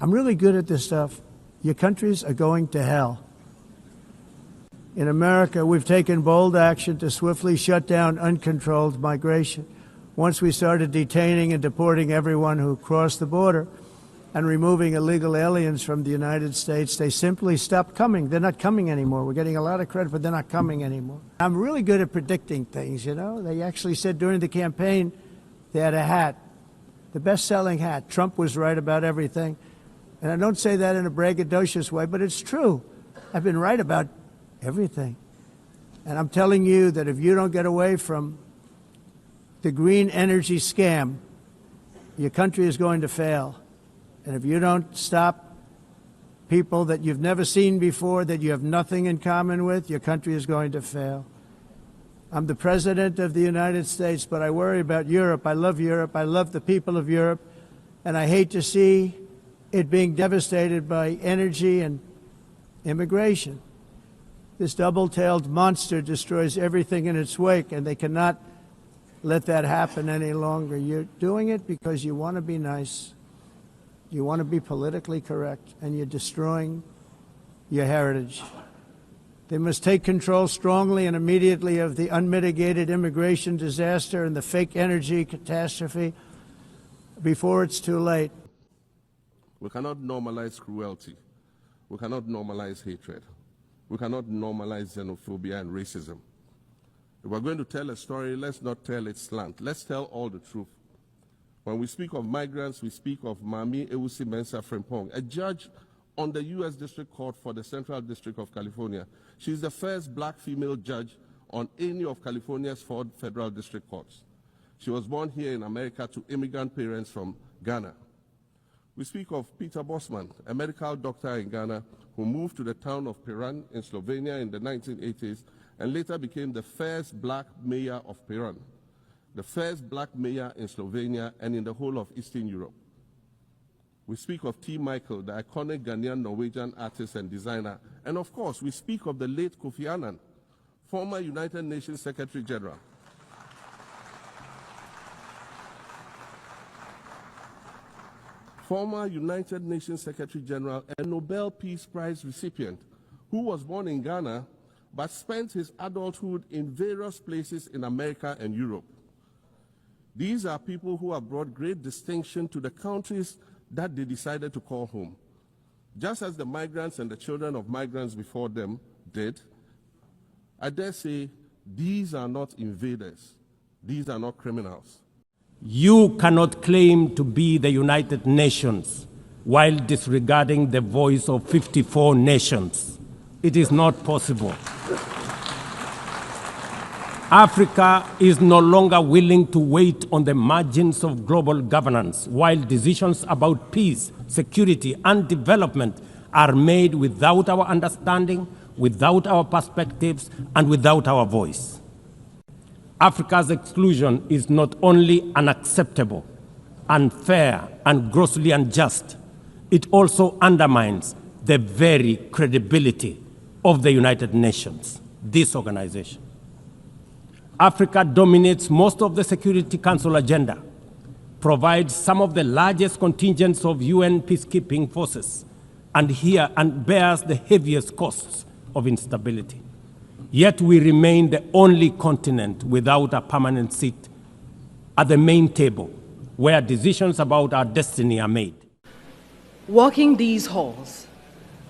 I'm really good at this stuff. Your countries are going to hell. In America, we've taken bold action to swiftly shut down uncontrolled migration. Once we started detaining and deporting everyone who crossed the border and removing illegal aliens from the United States, they simply stopped coming. They're not coming anymore. We're getting a lot of credit, but they're not coming anymore. I'm really good at predicting things, you know. They actually said during the campaign they had a hat, the best-selling hat. Trump was right about everything. And I don't say that in a braggadocious way, but it's true. I've been right about everything. And I'm telling you that if you don't get away from the green energy scam, your country is going to fail. And if you don't stop people that you've never seen before, that you have nothing in common with, your country is going to fail. I'm the president of the United States, but I worry about Europe. I love Europe. I love the people of Europe. And I hate to see it being devastated by energy and immigration. This double-tailed monster destroys everything in its wake, and they cannot let that happen any longer. You're doing it because you want to be nice. You want to be politically correct, and you're destroying your heritage. They must take control strongly and immediately of the unmitigated immigration disaster and the fake energy catastrophe before it's too late. We cannot normalize cruelty. We cannot normalize hatred. We cannot normalize xenophobia and racism. If we're going to tell a story, let's not tell it slant. Let's tell all the truth. When we speak of migrants, we speak of Mami Ewusi Mensah Frimpong, a judge on the U.S. District Court for the Central District of California. She's the first black female judge on any of California's 4 federal district courts. She was born here in America to immigrant parents from Ghana. We speak of Peter Bosman, a medical doctor in Ghana who moved to the town of Piran in Slovenia in the 1980s and later became the first black mayor of Piran, the first black mayor in Slovenia and in the whole of Eastern Europe. We speak of T. Michael, the iconic Ghanaian Norwegian artist and designer. And of course, we speak of the late Kofi Annan, former United Nations Secretary General. Former United Nations Secretary General and Nobel Peace Prize recipient who was born in Ghana but spent his adulthood in various places in America and Europe. These are people who have brought great distinction to the countries that they decided to call home. Just as the migrants and the children of migrants before them did, I dare say these are not invaders. These are not criminals. You cannot claim to be the United Nations while disregarding the voice of 54 nations. It is not possible. Africa is no longer willing to wait on the margins of global governance while decisions about peace, security, and development are made without our understanding, without our perspectives, and without our voice. Africa's exclusion is not only unacceptable, unfair, and grossly unjust, it also undermines the very credibility of the United Nations, this organization. Africa dominates most of the Security Council agenda, provides some of the largest contingents of UN peacekeeping forces, and bears the heaviest costs of instability. Yet we remain the only continent without a permanent seat at the main table where decisions about our destiny are made. Walking these halls,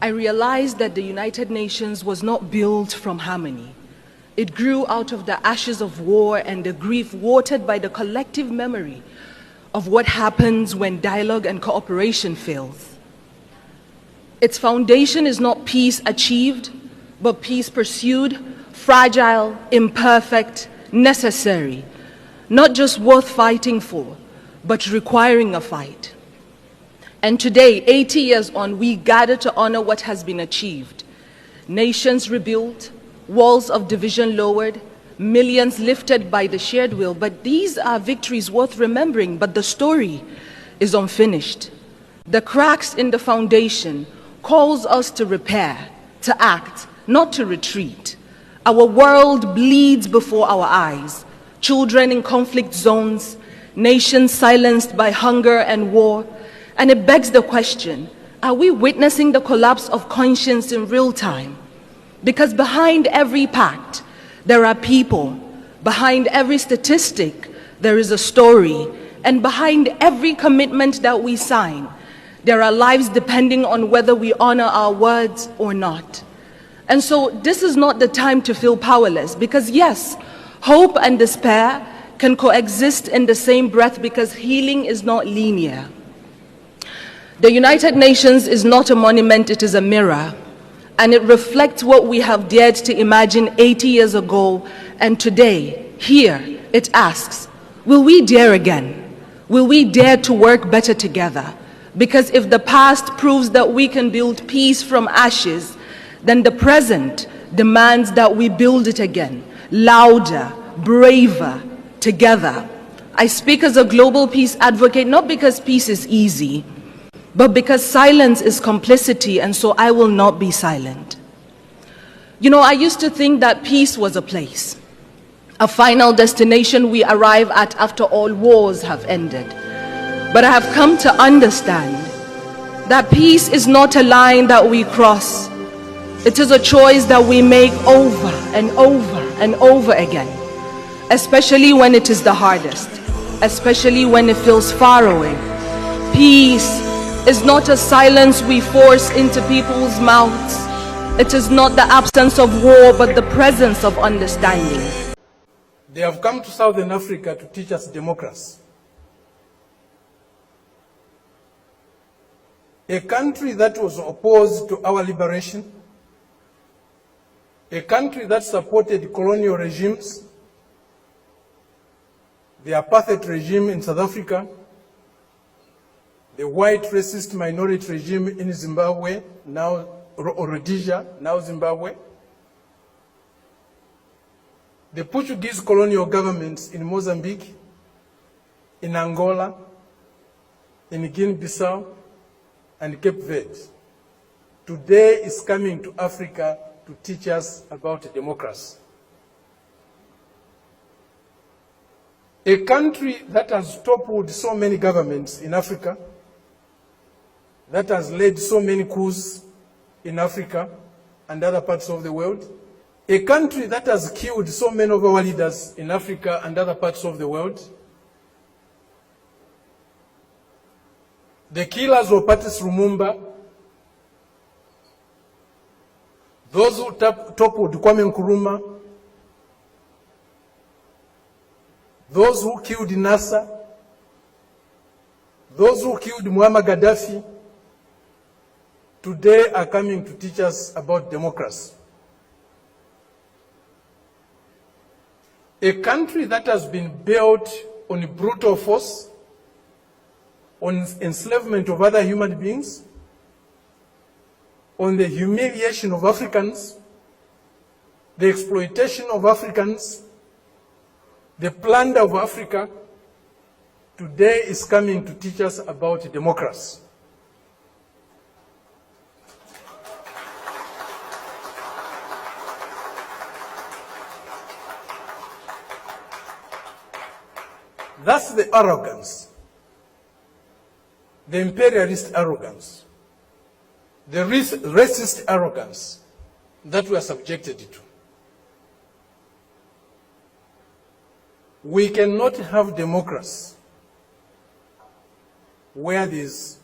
I realized that the United Nations was not built from harmony. It grew out of the ashes of war and the grief watered by the collective memory of what happens when dialogue and cooperation fails. Its foundation is not peace achieved, but peace pursued, fragile, imperfect, necessary, not just worth fighting for, but requiring a fight. And today, 80 years on, we gather to honor what has been achieved. Nations rebuilt, walls of division lowered, millions lifted by the shared will. But these are victories worth remembering, but the story is unfinished. The cracks in the foundation calls us to repair, to act, not to retreat. Our world bleeds before our eyes. Children in conflict zones, nations silenced by hunger and war. And it begs the question, Are we witnessing the collapse of conscience in real time? Because behind every pact, there are people. Behind every statistic, there is a story. And behind every commitment that we sign, there are lives depending on whether we honor our words or not. And so this is not the time to feel powerless, because yes, hope and despair can coexist in the same breath, because healing is not linear. The United Nations is not a monument, it is a mirror. And it reflects what we have dared to imagine 80 years ago. And today, here, it asks, will we dare again? Will we dare to work better together? Because if the past proves that we can build peace from ashes, then the present demands that we build it again, louder, braver, together. I speak as a global peace advocate, not because peace is easy, but because silence is complicity, and so I will not be silent. You know, I used to think that peace was a place, a final destination we arrive at after all wars have ended. But I have come to understand that peace is not a line that we cross. It is a choice that we make over and over and over again, especially when it is the hardest, especially when it feels far away. Peace is not a silence we force into people's mouths. It is not the absence of war, but the presence of understanding. They have come to Southern Africa to teach us democracy. A country that was opposed to our liberation, a country that supported colonial regimes, the apartheid regime in South Africa, the white racist minority regime in Zimbabwe, now Rhodesia, now Zimbabwe, the Portuguese colonial governments in Mozambique, in Angola, in Guinea-Bissau, and Cape Verde, today is coming to Africa to teach us about democracy. A country that has toppled so many governments in Africa, that has led so many coups in Africa and other parts of the world, a country that has killed so many of our leaders in Africa and other parts of the world. The killers of Patrice Lumumba, those who toppled Kwame Nkrumah, those who killed Nasser, those who killed Muammar Gaddafi, today are coming to teach us about democracy. A country that has been built on brutal force, on enslavement of other human beings, on the humiliation of Africans, the exploitation of Africans, the plunder of Africa, today is coming to teach us about democracy. That's the arrogance, the imperialist arrogance, the racist arrogance that we are subjected to. We cannot have democracy where there is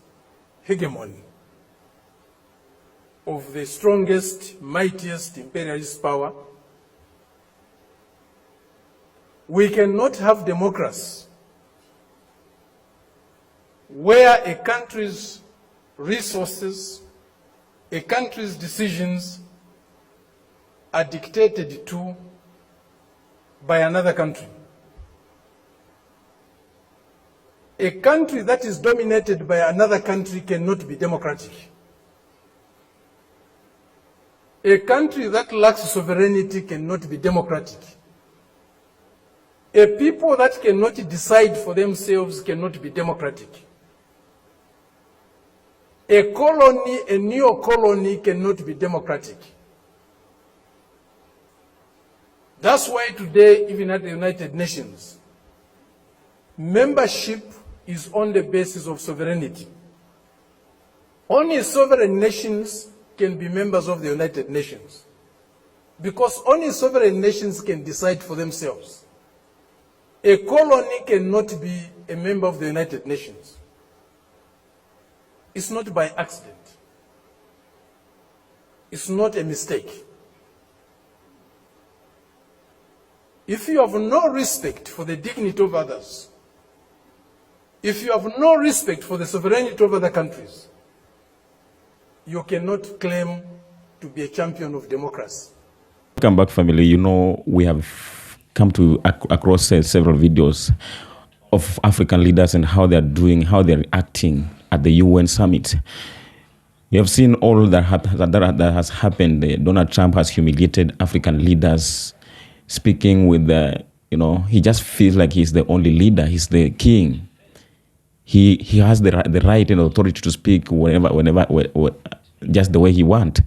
hegemony of the strongest, mightiest imperialist power. We cannot have democracy where a country's resources, a country's decisions are dictated to by another country. A country that is dominated by another country cannot be democratic. A country that lacks sovereignty cannot be democratic. A people that cannot decide for themselves cannot be democratic. A colony, a neo-colony cannot be democratic. That's why today, even at the United Nations, membership is on the basis of sovereignty. Only sovereign nations can be members of the United Nations, because only sovereign nations can decide for themselves. A colony cannot be a member of the United Nations. It's not by accident. It's not a mistake. If you have no respect for the dignity of others, if you have no respect for the sovereignty of other countries, you cannot claim to be a champion of democracy. Welcome back, family. You know, we have come to across several videos of African leaders and how they're doing, how they're acting at the UN summit. You have seen all that has happened. Donald Trump has humiliated African leaders, speaking with the, he just feels like he's the only leader. He's the king. He has the right and authority to speak whenever, just the way he wants.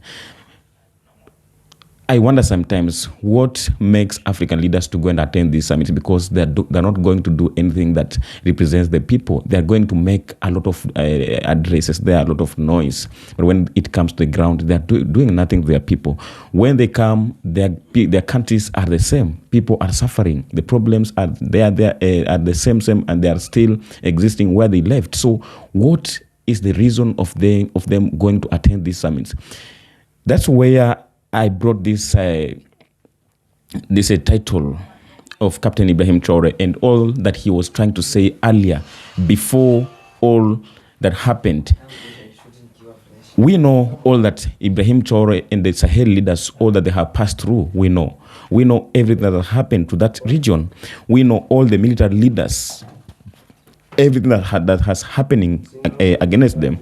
I wonder sometimes what makes African leaders to go and attend these summits, because they're not going to do anything that represents the people. They're going to make a lot of addresses. There are a lot of noise. But when it comes to the ground, they're doing nothing to their people. When they come, their countries are the same. People are suffering. The problems are there are the same, and they are still existing where they left. So what is the reason of them going to attend these summits? That's where I brought this title of Captain Ibrahim Traore and all that he was trying to say earlier, before all that happened. We know all that Ibrahim Traore and the Sahel leaders, all that they have passed through. We know everything that has happened to that region. We know all the military leaders, everything that has happening against them.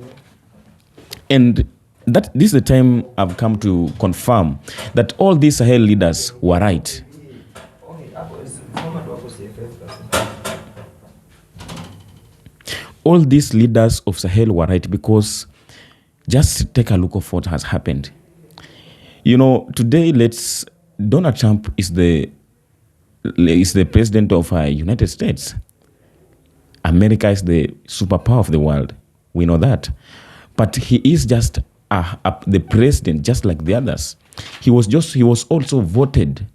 And this is the time I've come to confirm that all these Sahel leaders were right. All these leaders of Sahel were right, because just take a look of what has happened. Today, Donald Trump is the president of United States. America is the superpower of the world. We know that. But he is just the president, just like the others. He was also voted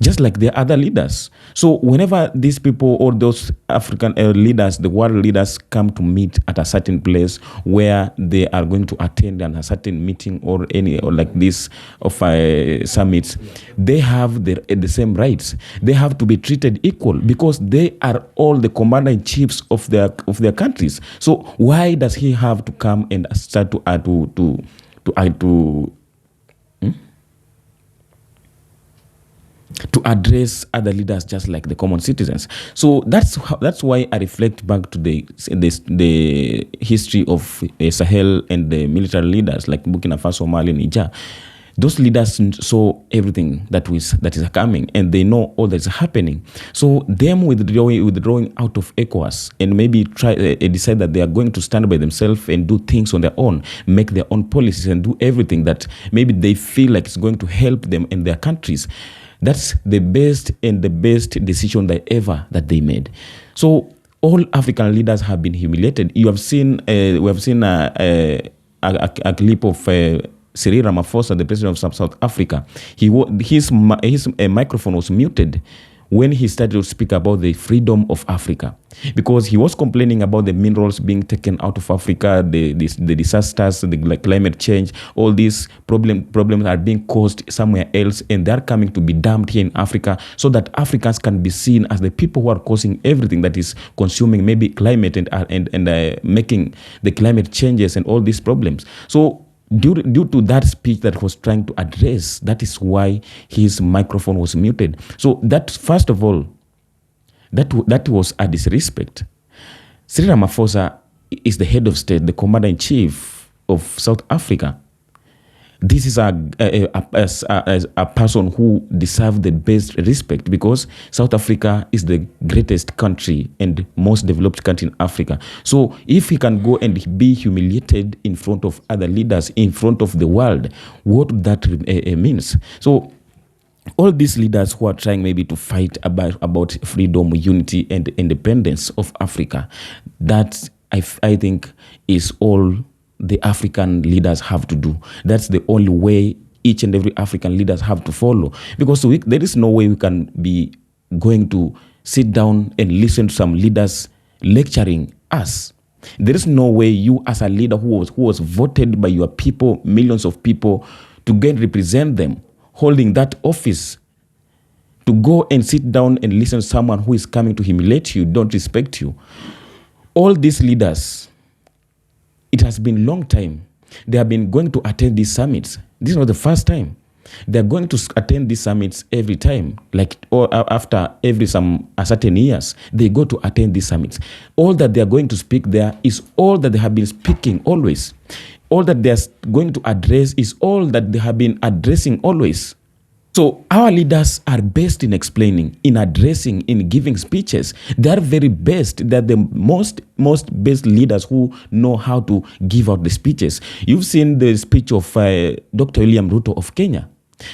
just like the other leaders. So whenever these people or those African leaders, the world leaders, come to meet at a certain place where they are going to attend a certain meeting or like this of summits, they have the same rights. They have to be treated equal, because they are all the commander-in-chiefs of their countries. So why does he have to come and start to address other leaders just like the common citizens? So that's why I reflect back to the history of Sahel and the military leaders like Burkina Faso, Mali, Niger. Those leaders saw everything that is coming, and they know all that is happening. So them withdrawing out of ECOWAS and maybe decide that they are going to stand by themselves and do things on their own, make their own policies and do everything that maybe they feel like it's going to help them in their countries. That's the best decision that they made. So all African leaders have been humiliated. We have seen a clip of Cyril Ramaphosa, the president of South Africa. His microphone was muted when he started to speak about the freedom of Africa, because he was complaining about the minerals being taken out of Africa, the disasters, the climate change. All these problems are being caused somewhere else, and they're coming to be dumped here in Africa, so that Africans can be seen as the people who are causing everything that is consuming maybe climate and making the climate changes and all these problems. So due to that speech that was trying to address, that is why his microphone was muted. So that, first of all, that was a disrespect. Cyril Ramaphosa is the head of state, the commander-in-chief of South Africa. This is a person who deserves the best respect, because South Africa is the greatest country and most developed country in Africa. So if he can go and be humiliated in front of other leaders, in front of the world, what that means? So all these leaders who are trying maybe to fight about freedom, unity, and independence of Africa, that I think is all the African leaders have to do. That's the only way each and every African leaders have to follow. Because there is no way we can be going to sit down and listen to some leaders lecturing us. There is no way you as a leader who was voted by your people, millions of people, to go and represent them, holding that office, to go and sit down and listen to someone who is coming to humiliate you, don't respect you. All these leaders, it has been a long time. They have been going to attend these summits. This is not the first time. They're going to attend these summits every time, or after every a certain years, they go to attend these summits. All that they're going to speak there is all that they have been speaking always. All that they're going to address is all that they have been addressing always. So our leaders are best in explaining, in addressing, in giving speeches. They are very best. They're the most best leaders who know how to give out the speeches. You've seen the speech of Dr. William Ruto of Kenya.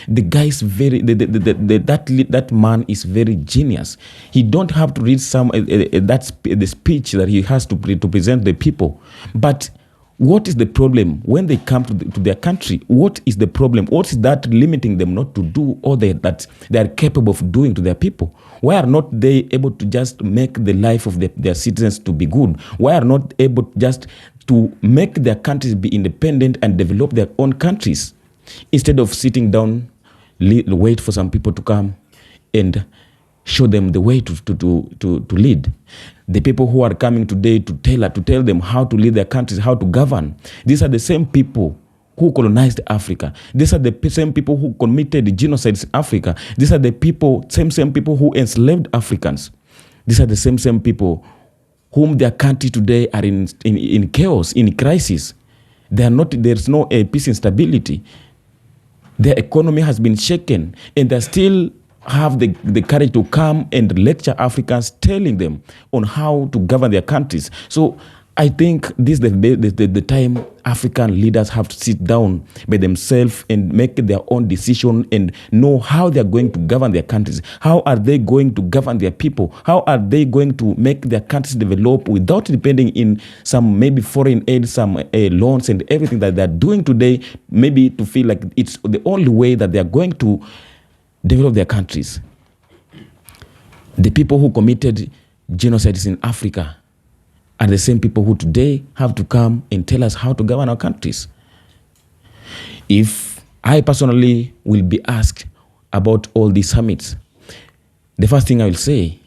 The guy is that man is very genius. He don't have to read the speech that he has to present the people, but what is the problem when they come to their country? What is the problem? What is that limiting them not to do all that they are capable of doing to their people? Why are not they able to just make the life of their citizens to be good? Why are not able just to make their countries be independent and develop their own countries? Instead of sitting down, wait for some people to come and show them the way to lead. The people who are coming today to tell them how to lead their countries, how to govern. These are the same people who colonized Africa. These are the same people who committed genocides in Africa. These are the same people who enslaved Africans. These are the same people whom their country today are in chaos, in crisis. There's no peace and stability. Their economy has been shaken, and they still have the courage to come and lecture Africans, telling them on how to govern their countries. So I think this is the time African leaders have to sit down by themselves and make their own decision and know how they're going to govern their countries. How are they going to govern their people? How are they going to make their countries develop without depending in some maybe foreign aid, some loans and everything that they're doing today, maybe to feel like it's the only way that they're going to develop their countries. The people who committed genocides in Africa are the same people who today have to come and tell us how to govern our countries. If I personally will be asked about all these summits, the first thing I will say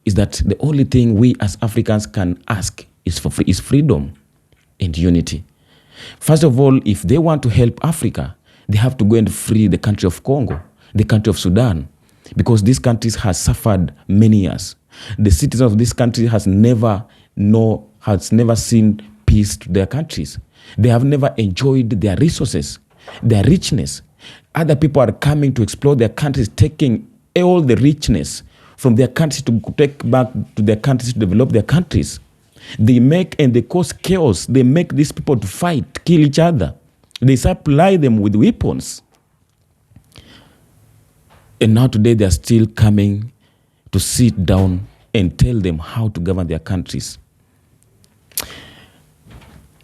is that the only thing we as Africans can ask is freedom and unity. First of all, if they want to help Africa, they have to go and free the country of Congo, the country of Sudan, because these countries has suffered many years. The citizens of this country has never seen peace to their countries. They have never enjoyed their resources, their richness. Other people are coming to explore their countries, taking all the richness from their countries to take back to their countries to develop their countries. They cause chaos. They make these people to fight, kill each other. They supply them with weapons. And now today they are still coming to sit down and tell them how to govern their countries.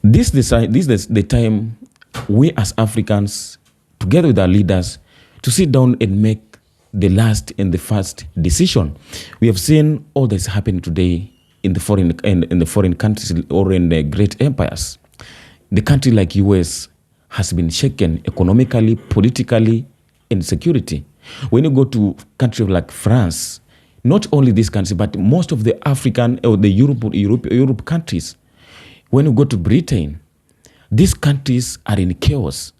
This is the time we as Africans, together with our leaders, to sit down and make the last and the first decision. We have seen all that's happening today in the foreign countries or in the great empires. The country like US has been shaken economically, politically, and security. When you go to countries like France, not only this country, but most of the African or the Europe countries, when you go to Britain, these countries are in chaos.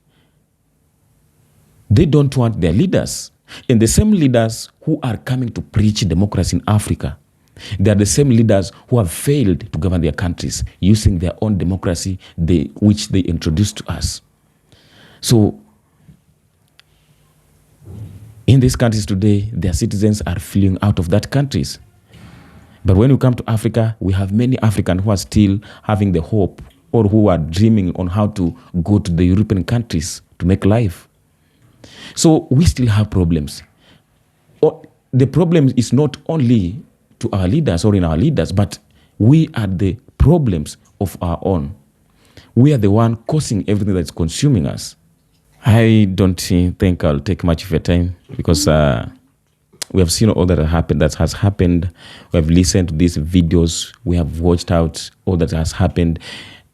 They don't want their leaders. And the same leaders who are coming to preach democracy in Africa, they are the same leaders who have failed to govern their countries using their own democracy, which they introduced to us. So, in these countries today, their citizens are fleeing out of that countries. But when you come to Africa, we have many Africans who are still having the hope or who are dreaming on how to go to the European countries to make life. So we still have problems. The problem is not only to our leaders or in our leaders, but we are the problems of our own. We are the one causing everything that's consuming us. I don't think I'll take much of your time because we have seen all that has happened. We have listened to these videos. We have watched out all that has happened.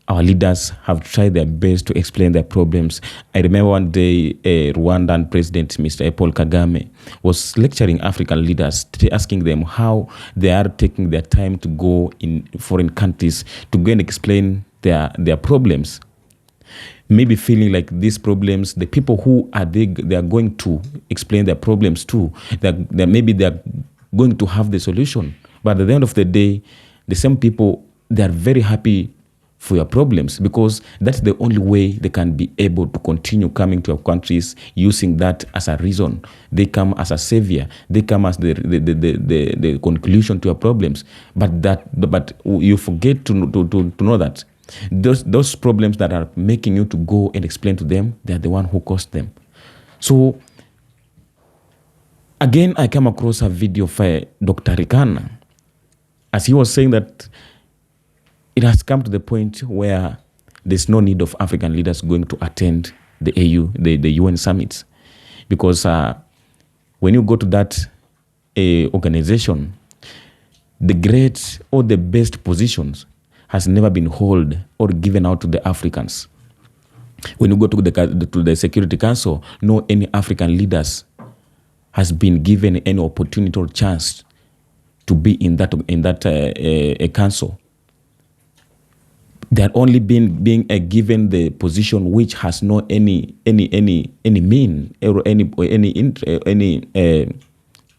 Our leaders have tried their best to explain their problems. I remember one day, Rwandan President, Mr. Paul Kagame, was lecturing African leaders, asking them how they are taking their time to go in foreign countries to go and explain their problems. Maybe feeling like these problems, the people who they are going to explain their problems to, maybe they are going to have the solution. But at the end of the day, the same people, they are very happy for your problems because that's the only way they can be able to continue coming to our countries, using that as a reason. They come as a savior. They come as the conclusion to your problems. But you forget to know that those problems that are making you to go and explain to them, they are the one who caused them. So again, I came across a video of Dr. Rikana, as he was saying that it has come to the point where there's no need of African leaders going to attend the AU, the UN summits. Because when you go to that organization, the great or the best positions has never been held or given out to the Africans. When you go to the Security Council, no any African leaders has been given any opportunity or chance to be in that council. They are only being given the position which has no any mean or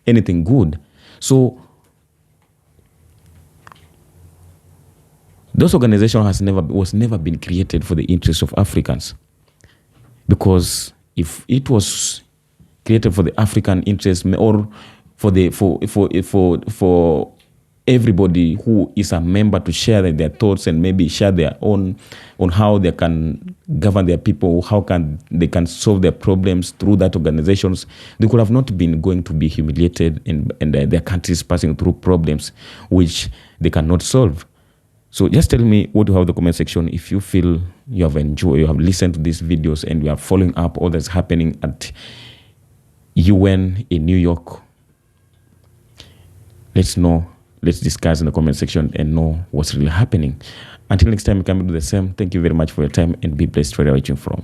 anything good. So those organizations was never been created for the interests of Africans, because if it was created for the African interest or for everybody who is a member to share their thoughts and maybe share their own on how they can govern their people, they can solve their problems through that organizations, they could have not been going to be humiliated and their countries passing through problems which they cannot solve. So just tell me what you have in the comment section if you feel you have enjoyed, you have listened to these videos and you are following up all that's happening at UN in New York. Let's know. Let's discuss in the comment section and know what's really happening. Until next time, we can do the same. Thank you very much for your time and be blessed wherever you're watching from.